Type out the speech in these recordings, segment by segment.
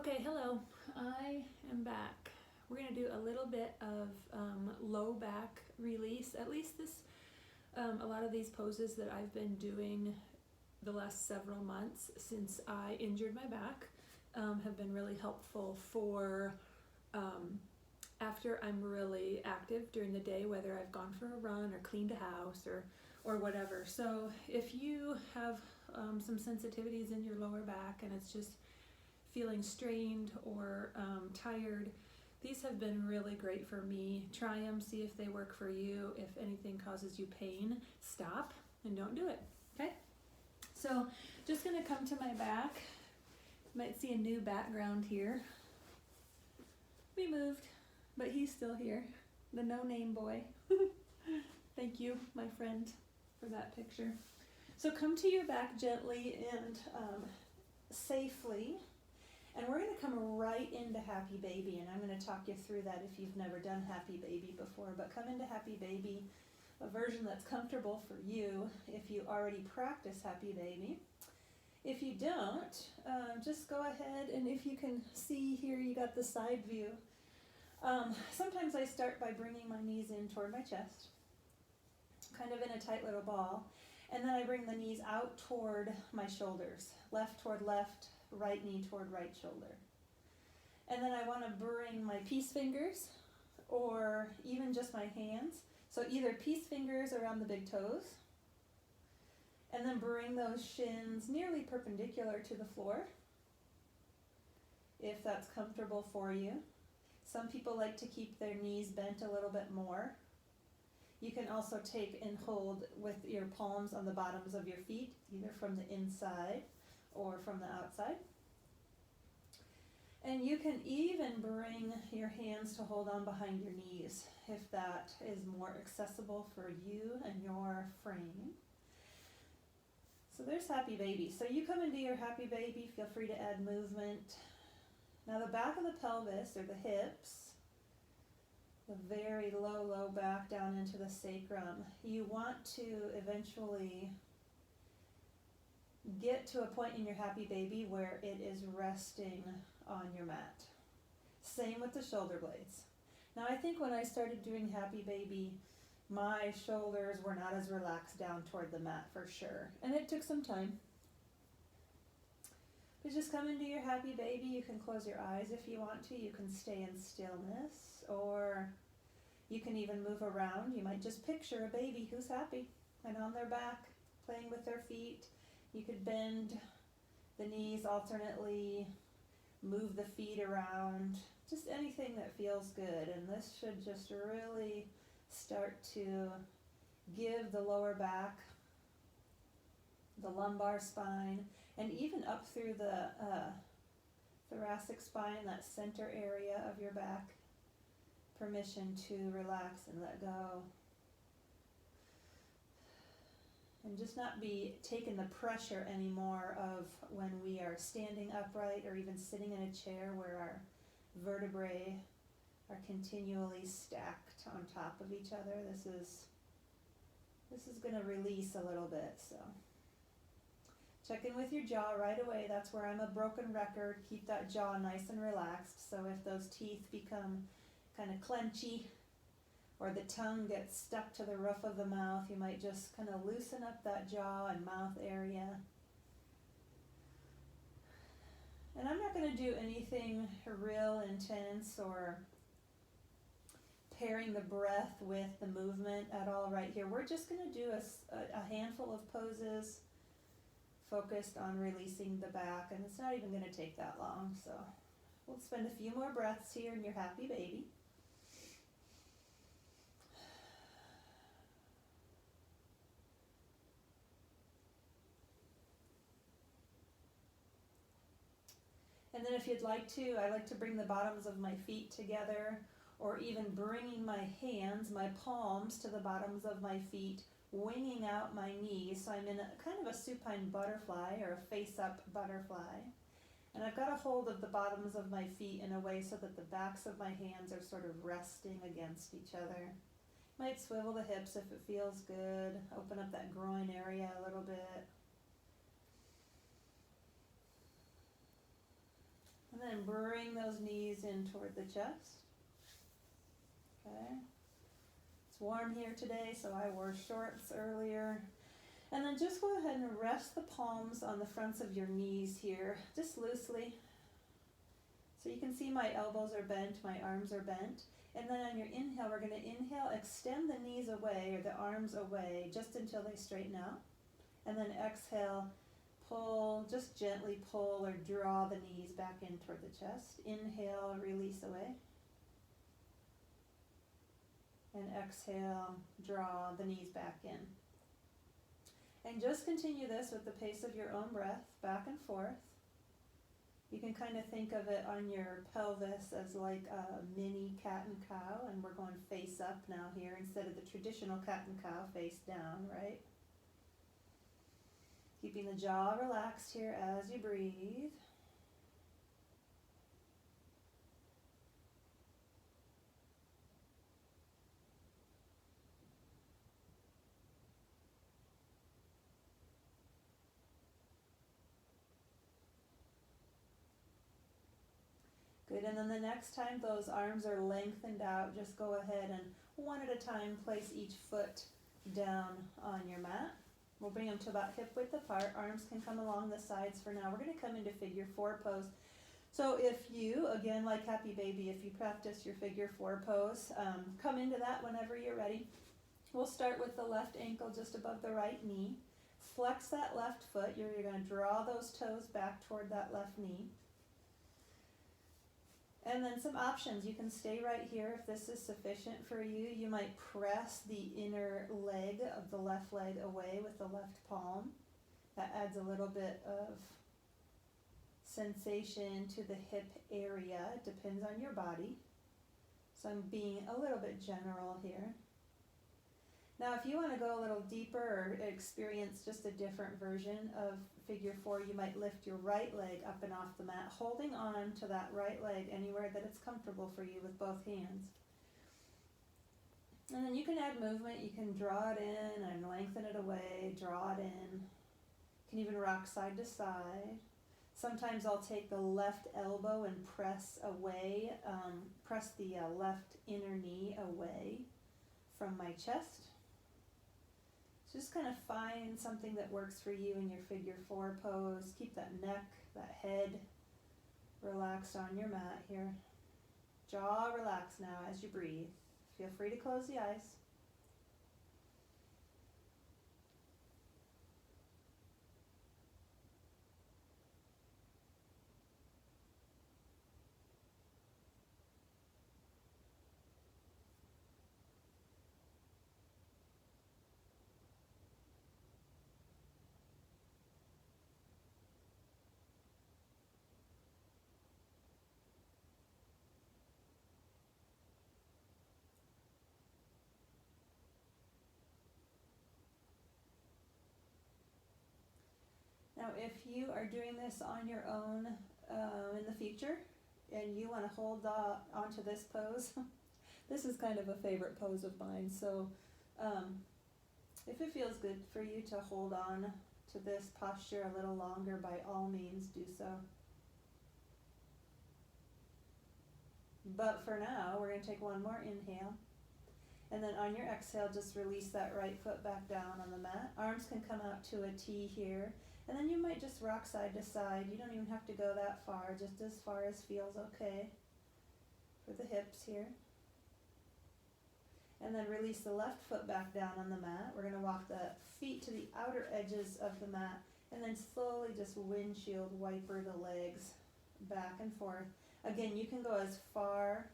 Okay, hello. I am back. We're going to do a little bit of low back release. At least a lot of these poses that I've been doing the last several months since I injured my back have been really helpful for after I'm really active during the day, whether I've gone for a run or cleaned a house or whatever. So if you have some sensitivities in your lower back and it's just feeling strained or tired, these have been really great for me. Try them, see if they work for you. If anything causes you pain, stop and don't do it, okay? So just gonna come to my back. You might see a new background here. We moved, but he's still here, the no-name boy. Thank you, my friend, for that picture. So come to your back gently and safely. And we're going to come right into Happy Baby, and I'm going to talk you through that if you've never done Happy Baby before. But come into Happy Baby, a version that's comfortable for you if you already practice Happy Baby. If you don't, just go ahead, and if you can see here, you got the side view. Sometimes I start by bringing my knees in toward my chest, kind of in a tight little ball, and then I bring the knees out toward my shoulders, left toward left, right knee toward right shoulder. And then I want to bring my peace fingers or even just my hands. So either peace fingers around the big toes and then bring those shins nearly perpendicular to the floor if that's comfortable for you. Some people like to keep their knees bent a little bit more. You can also take and hold with your palms on the bottoms of your feet, either from the inside or from the outside. And you can even bring your hands to hold on behind your knees if that is more accessible for you and your frame. So there's Happy Baby. So you come into your Happy Baby, feel free to add movement. Now the back of the pelvis or the hips, the very low back down into the sacrum, you want to eventually get to a point in your Happy Baby where it is resting on your mat. Same with the shoulder blades. Now I think when I started doing Happy Baby, my shoulders were not as relaxed down toward the mat for sure, and it took some time. But just come into your Happy Baby. You can close your eyes if you want to. You can stay in stillness, or you can even move around. You might just picture a baby who's happy and on their back, playing with their feet. You could bend the knees alternately, move the feet around, just anything that feels good. And this should just really start to give the lower back, the lumbar spine, and even up through the thoracic spine, that center area of your back, permission to relax and let go. And just not be taking the pressure anymore of when we are standing upright or even sitting in a chair where our vertebrae are continually stacked on top of each other. This is going to release a little bit. So check in with your jaw right away. That's where I'm a broken record. Keep that jaw nice and relaxed. So if those teeth become kind of clenchy, or the tongue gets stuck to the roof of the mouth, you might just kind of loosen up that jaw and mouth area. And I'm not going to do anything real intense or pairing the breath with the movement at all right here. We're just going to do a handful of poses focused on releasing the back, and it's not even going to take that long. So we'll spend a few more breaths here in your Happy Baby. And then if you'd like to, I like to bring the bottoms of my feet together, or even bringing my hands, my palms to the bottoms of my feet, winging out my knees. So I'm in a kind of a supine butterfly or a face-up butterfly. And I've got a hold of the bottoms of my feet in a way so that the backs of my hands are sort of resting against each other. Might swivel the hips if it feels good. Open up that groin area a little bit. And then then bring those knees in toward the chest. Okay. It's warm here today, so I wore shorts earlier. And then just go ahead and rest the palms on the fronts of your knees here, just loosely. So you can see my elbows are bent, my arms are bent. And then on your inhale, we're going to inhale, extend the knees away or the arms away just until they straighten out. And then exhale, pull, just gently pull or draw the knees back in toward the chest. Inhale, release away. And exhale, draw the knees back in. And just continue this with the pace of your own breath, back and forth. You can kind of think of it on your pelvis as like a mini cat and cow, and we're going face up now here instead of the traditional cat and cow face down, right? Keeping the jaw relaxed here as you breathe. Good, and then the next time those arms are lengthened out, just go ahead and one at a time place each foot down on your mat. We'll bring them to about hip width apart. Arms can come along the sides for now. We're going to come into figure four pose. So if you, again like happy baby, if you practice your figure four pose, come into that whenever you're ready. We'll start with the left ankle just above the right knee. Flex that left foot. You're going to draw those toes back toward that left knee. And then some options. You can stay right here if this is sufficient for you. You might press the inner leg of the left leg away with the left palm. That adds a little bit of sensation to the hip area. It depends on your body. So I'm being a little bit general here. Now if you want to go a little deeper or experience just a different version of figure four, you might lift your right leg up and off the mat, holding on to that right leg anywhere that it's comfortable for you with both hands. And then you can add movement. You can draw it in and lengthen it away, draw it in. You can even rock side to side. Sometimes I'll take the left elbow and press away, press the left inner knee away from my chest. Just kind of find something that works for you in your figure four pose. Keep that neck, that head relaxed on your mat here. Jaw relaxed now as you breathe. Feel free to close the eyes. Now if you are doing this on your own in the future and you want to hold onto this pose, this is kind of a favorite pose of mine, so if it feels good for you to hold on to this posture a little longer, by all means do so. But for now, we're going to take one more inhale. And then on your exhale, just release that right foot back down on the mat. Arms can come out to a T here. And then you might just rock side to side. You don't even have to go that far, just as far as feels okay for the hips here. And then release the left foot back down on the mat. We're going to walk the feet to the outer edges of the mat and then slowly just windshield wiper the legs back and forth. Again, you can go as far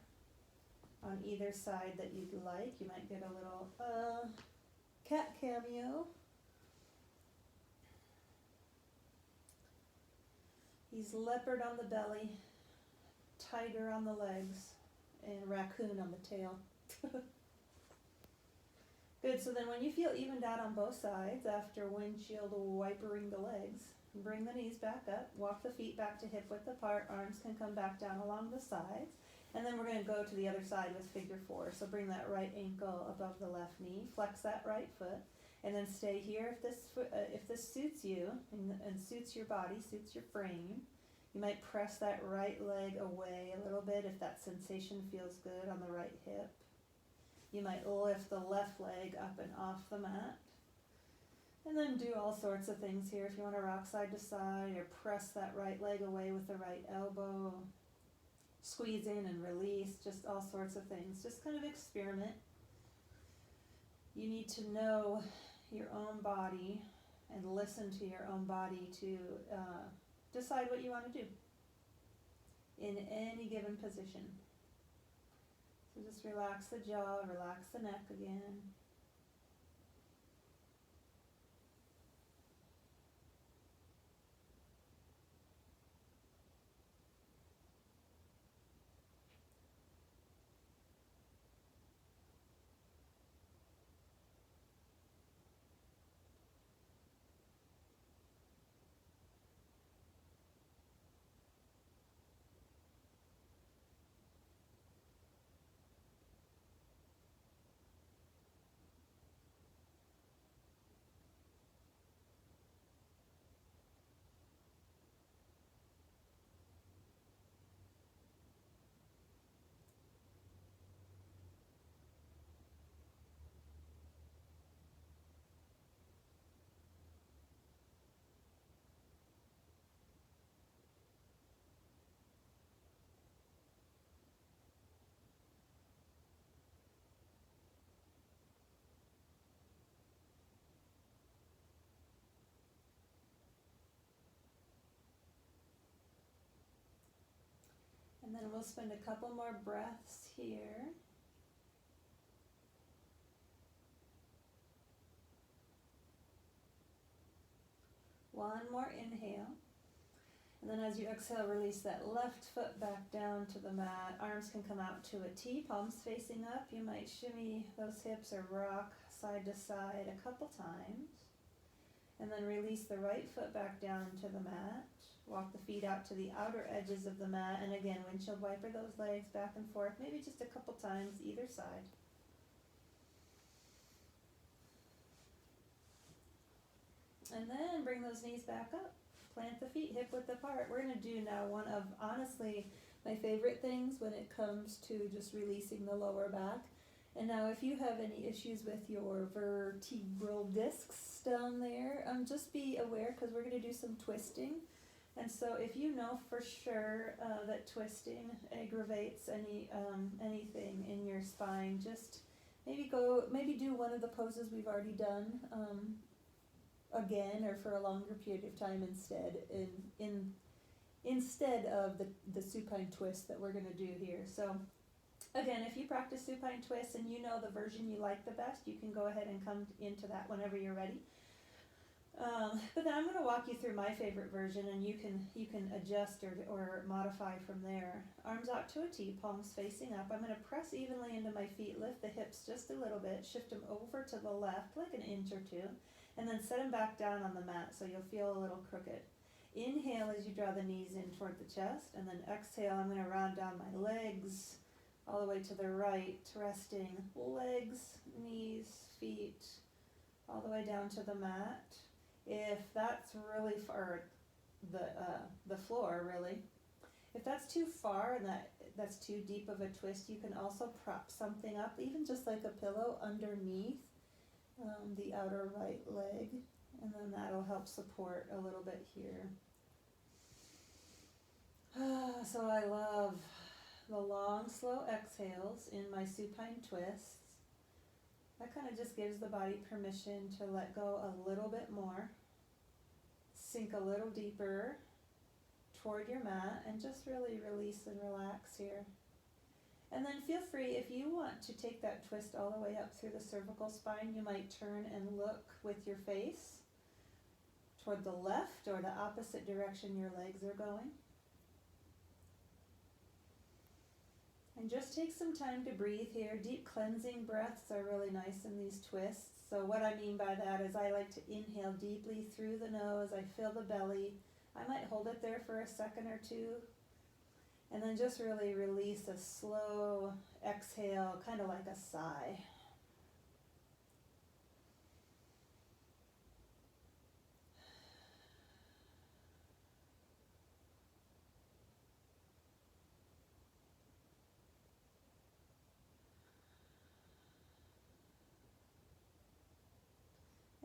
on either side that you'd like. You might get a little cat cameo. He's leopard on the belly, tiger on the legs, and raccoon on the tail. Good, so then when you feel evened out on both sides after windshield wipering the legs, bring the knees back up, walk the feet back to hip width apart, arms can come back down along the sides, and then we're going to go to the other side with figure four. So bring that right ankle above the left knee, flex that right foot, and then stay here if this suits you and suits your body, suits your frame. You might press that right leg away a little bit if that sensation feels good on the right hip. You might lift the left leg up and off the mat. And then do all sorts of things here. If you want to rock side to side or press that right leg away with the right elbow, squeeze in and release, just all sorts of things. Just kind of experiment. You need to know your own body and listen to your own body to decide what you want to do in any given position. So just relax the jaw, relax the neck again. And then we'll spend a couple more breaths here. One more inhale. And then as you exhale, release that left foot back down to the mat. Arms can come out to a T, palms facing up. You might shimmy those hips or rock side to side a couple times. And then release the right foot back down to the mat. Walk the feet out to the outer edges of the mat. And again, windshield wiper those legs back and forth, maybe just a couple times either side. And then bring those knees back up. Plant the feet hip width apart. We're going to do now one of, honestly, my favorite things when it comes to just releasing the lower back. And now if you have any issues with your vertebral discs down there, just be aware because we're going to do some twisting. And so if you know for sure that twisting aggravates anything in your spine, just maybe do one of the poses we've already done again or for a longer period of time instead of the supine twist that we're going to do here. So again, if you practice supine twists and you know the version you like the best, you can go ahead and come into that whenever you're ready. But then I'm going to walk you through my favorite version, and you can adjust or modify from there. Arms out to a T, palms facing up. I'm going to press evenly into my feet, lift the hips just a little bit, shift them over to the left like an inch or two, and then set them back down on the mat so you'll feel a little crooked. Inhale as you draw the knees in toward the chest, and then exhale, I'm going to round down my legs all the way to the right, resting legs, knees, feet, all the way down to the mat. If that's really far, the floor really, if that's too far and that's too deep of a twist, you can also prop something up, even just like a pillow underneath the outer right leg, and then that'll help support a little bit here. So I love the long, slow exhales in my supine twists. That kind of just gives the body permission to let go a little bit more, sink a little deeper toward your mat, and just really release and relax here. And then feel free, if you want to take that twist all the way up through the cervical spine, you might turn and look with your face toward the left or the opposite direction your legs are going. And just take some time to breathe here. Deep cleansing breaths are really nice in these twists. So what I mean by that is I like to inhale deeply through the nose. I fill the belly. I might hold it there for a second or two. And then just really release a slow exhale, kind of like a sigh.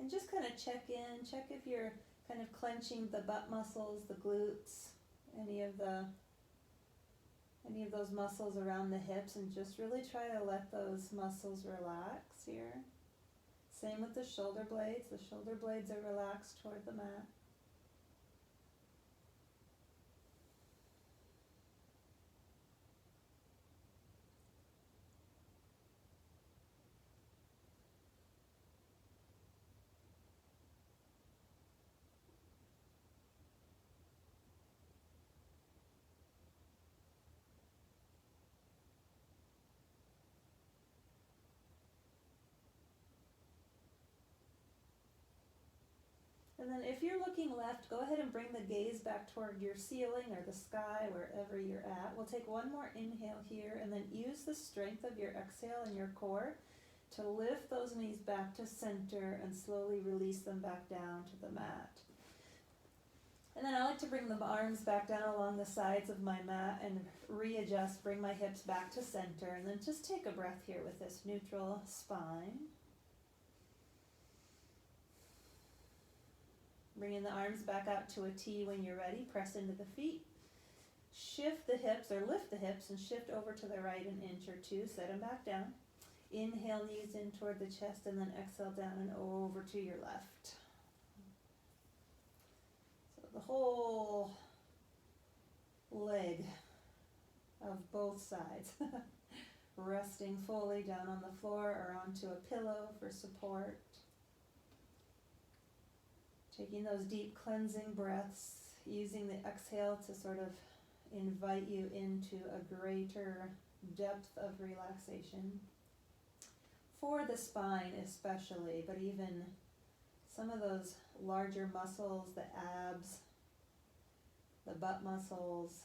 And just kind of check if you're kind of clenching the butt muscles, the glutes, any of those muscles around the hips, and just really try to let those muscles relax here. Same with the shoulder blades. The shoulder blades are relaxed toward the mat. And then if you're looking left, go ahead and bring the gaze back toward your ceiling or the sky, wherever you're at. We'll take one more inhale here, and then use the strength of your exhale in your core to lift those knees back to center and slowly release them back down to the mat. And then I like to bring the arms back down along the sides of my mat and readjust, bring my hips back to center, and then just take a breath here with this neutral spine. Bringing the arms back out to a T when you're ready. Press into the feet. Shift the hips, or lift the hips, and shift over to the right an inch or two. Set them back down. Inhale, knees in toward the chest, and then exhale down and over to your left. So the whole leg of both sides. Resting fully down on the floor or onto a pillow for support. Taking those deep cleansing breaths, using the exhale to sort of invite you into a greater depth of relaxation. For the spine especially, but even some of those larger muscles, the abs, the butt muscles,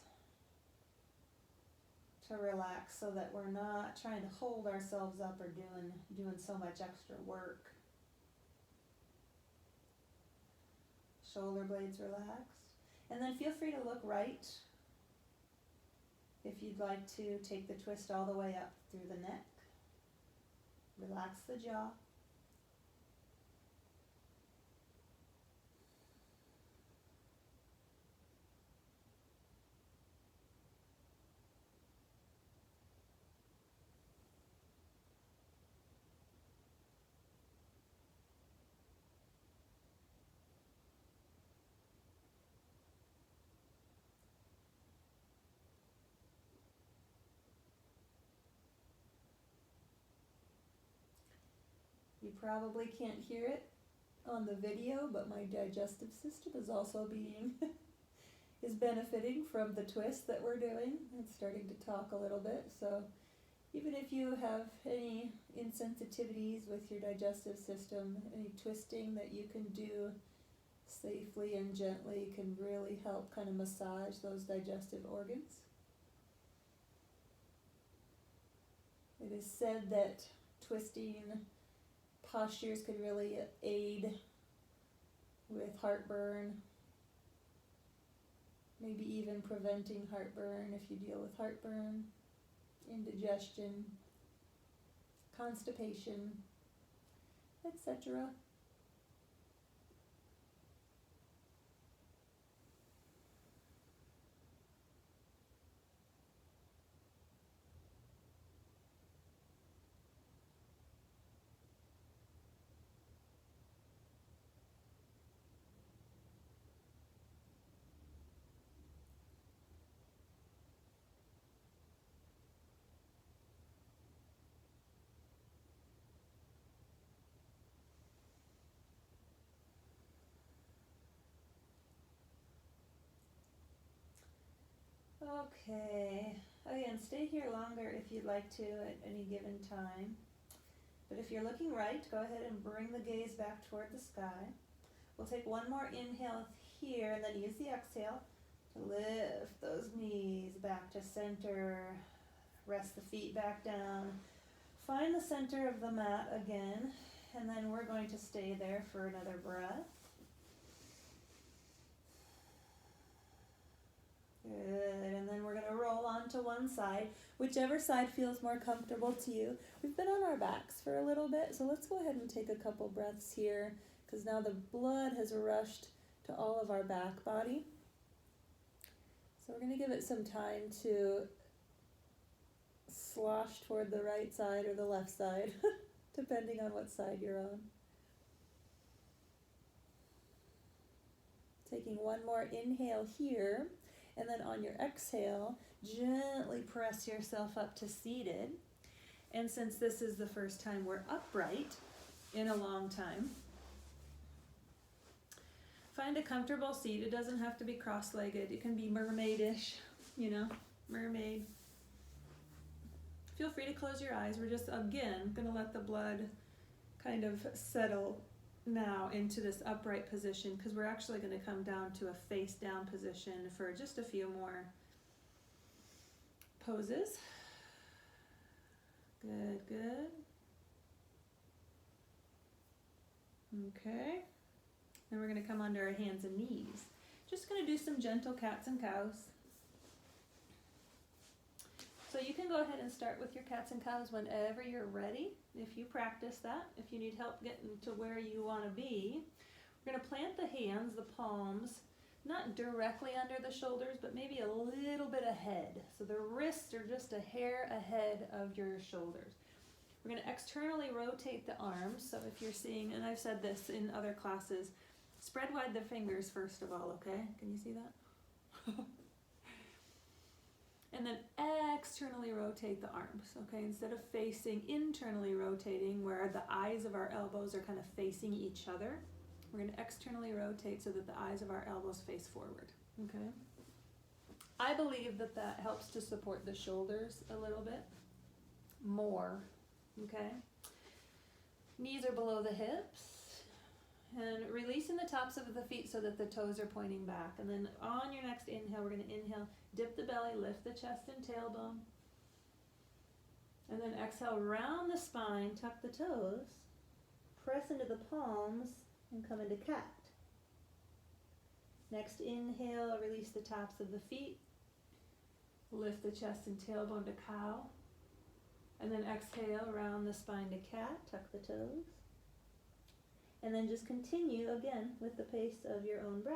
to relax so that we're not trying to hold ourselves up or doing so much extra work. Shoulder blades relaxed. And then feel free to look right. If you'd like to take the twist all the way up through the neck. Relax the jaw. You probably can't hear it on the video, but my digestive system is also is benefiting from the twist that we're doing. It's starting to talk a little bit, so even if you have any insensitivities with your digestive system, any twisting that you can do safely and gently can really help kind of massage those digestive organs. It is said that twisting postures could really aid with heartburn, maybe even preventing heartburn if you deal with heartburn, indigestion, constipation, etc. Okay, again, stay here longer if you'd like to at any given time. But if you're looking right, go ahead and bring the gaze back toward the sky. We'll take one more inhale here and then use the exhale to lift those knees back to center. Rest the feet back down. Find the center of the mat again, and then we're going to stay there for another breath. Good, and then we're going to roll onto one side, whichever side feels more comfortable to you. We've been on our backs for a little bit, so let's go ahead and take a couple breaths here, because now the blood has rushed to all of our back body. So we're going to give it some time to slosh toward the right side or the left side, depending on what side you're on. Taking one more inhale here, and then on your exhale, gently press yourself up to seated. And since this is the first time we're upright in a long time, find a comfortable seat. It doesn't have to be cross-legged. It can be mermaid-ish, mermaid. Feel free to close your eyes. We're just, again, going to let the blood kind of settle now into this upright position, because we're actually going to come down to a face down position for just a few more poses. Good, good. Okay. Then we're going to come onto our hands and knees. Just going to do some gentle cats and cows. So you can go ahead and start with your cats and cows whenever you're ready, if you practice that. If you need help getting to where you want to be, we're going to plant the hands, the palms, not directly under the shoulders, but maybe a little bit ahead. So the wrists are just a hair ahead of your shoulders. We're going to externally rotate the arms. So if you're seeing, and I've said this in other classes, spread wide the fingers first of all, okay? Can you see that? And then externally rotate the arms, okay? Instead of facing, internally rotating where the eyes of our elbows are kind of facing each other, we're going to externally rotate so that the eyes of our elbows face forward, okay? I believe that that helps to support the shoulders a little bit more, okay? Knees are below the hips. And releasing the tops of the feet so that the toes are pointing back. And then on your next inhale, we're going to inhale, dip the belly, lift the chest and tailbone. And then exhale, round the spine, tuck the toes, press into the palms, and come into cat. Next inhale, release the tops of the feet, lift the chest and tailbone to cow. And then exhale, round the spine to cat, tuck the toes. And then just continue again with the pace of your own breath.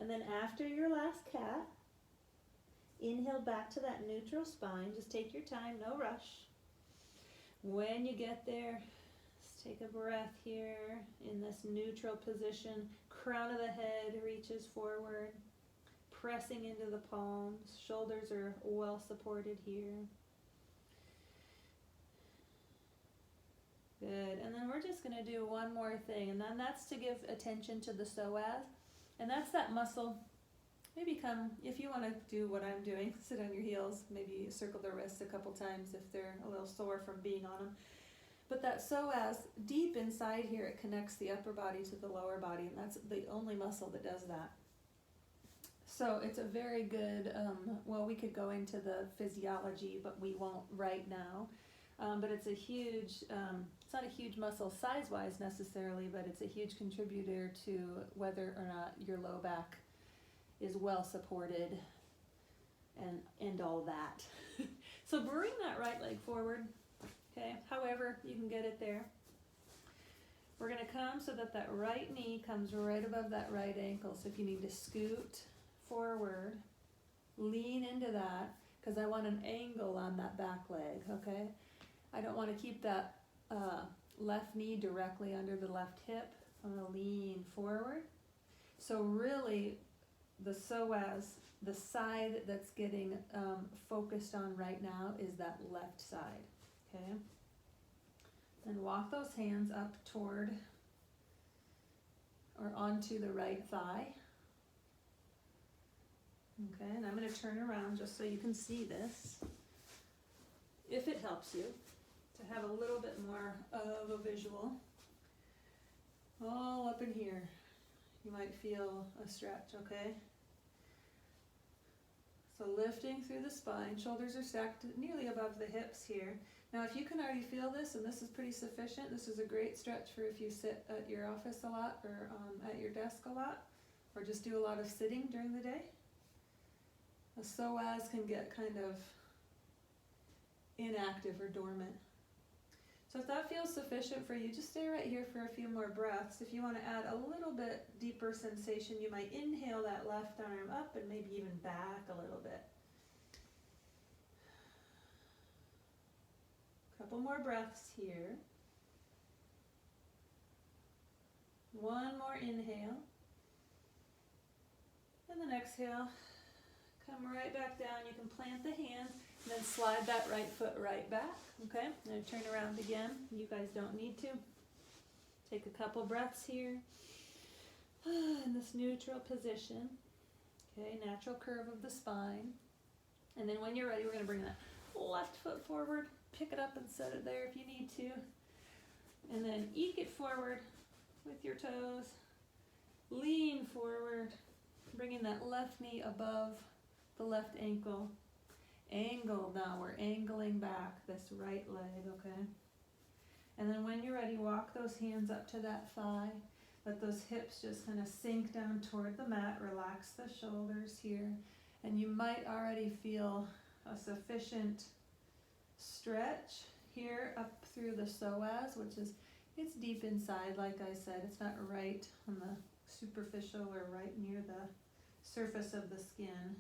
And then after your last cat, inhale back to that neutral spine. Just take your time, no rush. When you get there, take a breath here in this neutral position. Crown of the head reaches forward, pressing into the palms. Shoulders are well supported here. Good. And then we're just going to do one more thing, and then that's to give attention to the psoas. And that's that muscle. Maybe come, if you want to do what I'm doing, sit on your heels, maybe circle the wrists a couple times if they're a little sore from being on them. But that psoas, deep inside here, it connects the upper body to the lower body, and that's the only muscle that does that. So it's a very good, well, we could go into the physiology, but we won't right now. But it's a huge, it's not a huge muscle size-wise necessarily, but it's a huge contributor to whether or not your low back is well supported and all that. So bring that right leg forward. Okay, however you can get it there. We're going to come so that that right knee comes right above that right ankle. So if you need to scoot forward, lean into that, because I want an angle on that back leg, okay? I don't want to keep that left knee directly under the left hip. I'm going to lean forward. So really, the psoas, the side that's getting focused on right now is that left side. Okay, then walk those hands up toward or onto the right thigh. Okay, and I'm going to turn around just so you can see this, if it helps you to have a little bit more of a visual. All up in here, you might feel a stretch, okay? So lifting through the spine, shoulders are stacked nearly above the hips here. Now if you can already feel this, and this is pretty sufficient, this is a great stretch for if you sit at your office a lot or at your desk a lot, or just do a lot of sitting during the day. The psoas can get kind of inactive or dormant. So if that feels sufficient for you, just stay right here for a few more breaths. If you want to add a little bit deeper sensation, you might inhale that left arm up and maybe even back a little bit. Couple more breaths here. One more inhale. And then exhale. Come right back down. You can plant the hands and then slide that right foot right back. Okay, and turn around again. You guys don't need to. Take a couple breaths here. In this neutral position. Okay, natural curve of the spine. And then when you're ready, we're going to bring that left foot forward. Pick it up and set it there if you need to. And then eke it forward with your toes. Lean forward. Bringing that left knee above the left ankle. Angle now, we're angling back this right leg, okay? And then when you're ready, walk those hands up to that thigh. Let those hips just kind of sink down toward the mat. Relax the shoulders here. And you might already feel a sufficient stretch here up through the psoas, which is, it's deep inside, like I said. It's not right on the superficial or right near the surface of the skin.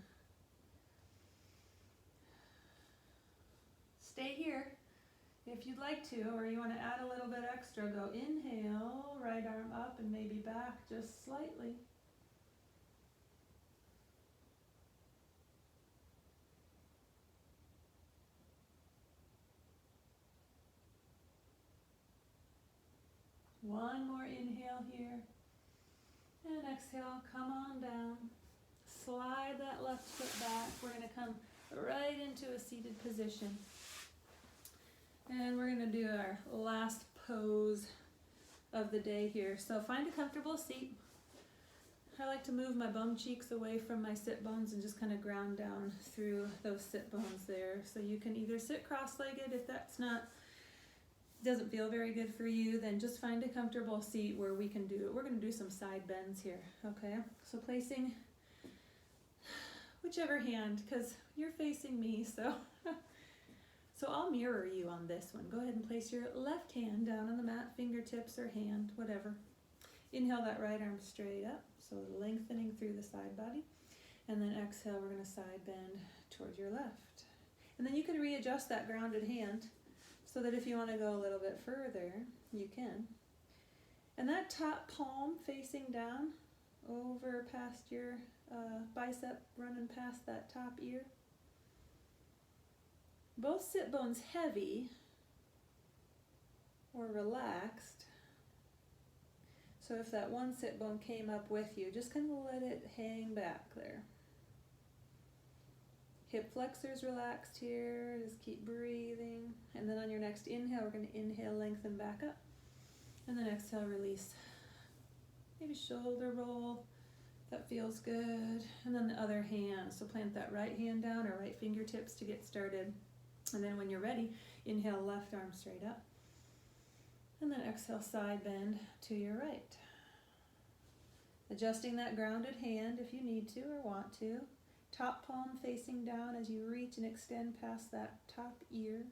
Stay here if you'd like to, or you want to add a little bit extra. Go inhale, right arm up and maybe back just slightly. One more inhale here. And exhale, come on down. Slide that left foot back. We're going to come right into a seated position. And we're going to do our last pose of the day here. So find a comfortable seat. I like to move my bum cheeks away from my sit bones and just kind of ground down through those sit bones there. So you can either sit cross-legged if that's doesn't feel very good for you, then just find a comfortable seat where we can do it. We're going to do some side bends here, okay? So placing whichever hand, because you're facing me, so I'll mirror you on this one. Go ahead and place your left hand down on the mat, fingertips or hand, whatever. Inhale that right arm straight up, so lengthening through the side body. And then exhale, we're going to side bend towards your left. And then you can readjust that grounded hand so that if you want to go a little bit further, you can. And that top palm facing down over past your bicep, running past that top ear. Both sit bones heavy or relaxed. So if that one sit bone came up with you, just kind of let it hang back there. Hip flexors relaxed here, just keep breathing. And then on your next inhale, we're going to inhale, lengthen back up. And then exhale, release. Maybe shoulder roll, that feels good. And then the other hand, so plant that right hand down or right fingertips to get started. And then when you're ready, inhale, left arm straight up. And then exhale, side bend to your right. Adjusting that grounded hand if you need to or want to. Top palm facing down as you reach and extend past that top ear.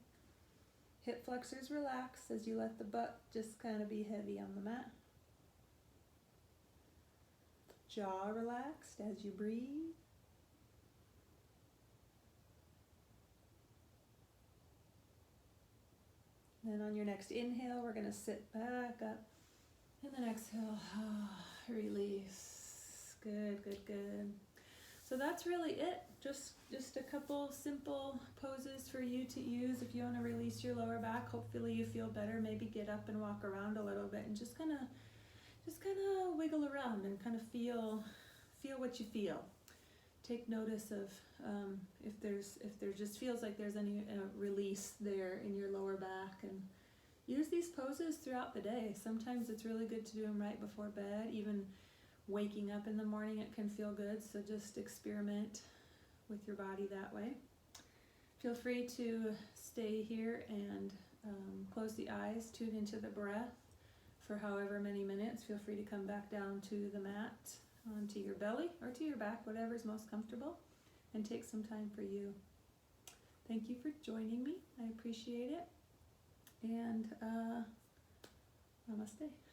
Hip flexors relax as you let the butt just kind of be heavy on the mat. Jaw relaxed as you breathe. Then on your next inhale, we're going to sit back up. And then exhale, release. Good, good, good. So that's really it. Just a couple simple poses for you to use if you want to release your lower back. Hopefully you feel better. Maybe get up and walk around a little bit and just kind of wiggle around and kind of feel what you feel. Take notice of if there just feels like there's any release there in your lower back, and use these poses throughout the day. Sometimes it's really good to do them right before bed. Even waking up in the morning, it can feel good. So just experiment with your body that way. Feel free to stay here and close the eyes, tune into the breath for however many minutes. Feel free to come back down to the mat, onto your belly or to your back, whatever's most comfortable, and take some time for you. Thank you for joining me. I appreciate it. And namaste.